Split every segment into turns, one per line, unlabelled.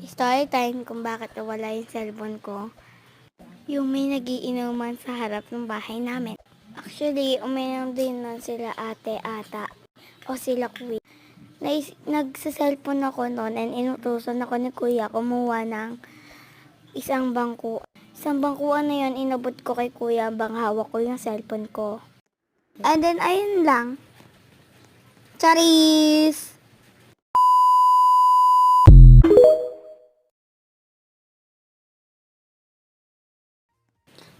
Story time kung bakit nawala yung cellphone ko. Yung may nagiinuman sa harap ng bahay namin. Actually, uminom din nun sila ate ata o sila kuya. Nagsa-cellphone ako noon and inutusan ako ni kuya kumuha ng isang bangko. Isang bangkuan na yun, inabot ko kay kuya bang hawak ko yung cellphone ko. And then, ayun lang. Charis!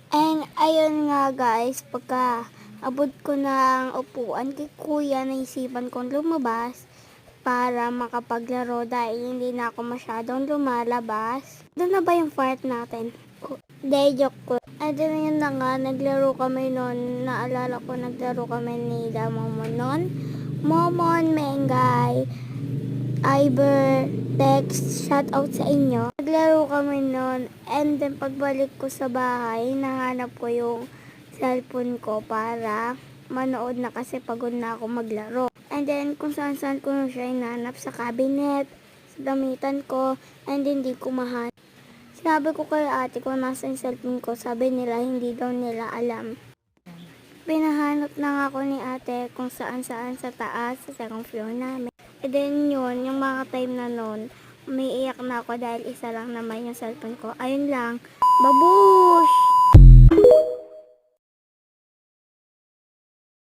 And ayun nga guys, pagka abot ko ng upuan kay kuya, naisipan kong lumabas para makapaglaro dahil hindi na ako masyadong lumalabas. Doon na ba yung fart natin? Day joke ko. At yun na nga, naglaro kami noon. Naalala ko, naglaro kami ni Momon noon. Momon, Mengay, Iber, Text, shout out sa inyo. Naglaro kami noon and then pagbalik ko sa bahay, nahanap ko yung cellphone ko para manood na kasi pagod na ako maglaro. And then kung saan ko na siya hinanap sa cabinet, sa damitan ko, and hindi ko mahanap. Sinabi ko kay ate ko nasa yung cellphone ko, sabi nila hindi daw nila alam. Pinahanap na nga ako ni ate kung saan sa taas, sa second floor namin. And then yun, yung mga time na nun, umiiyak na ako dahil isa lang naman yung cellphone ko. Ayun lang, babush!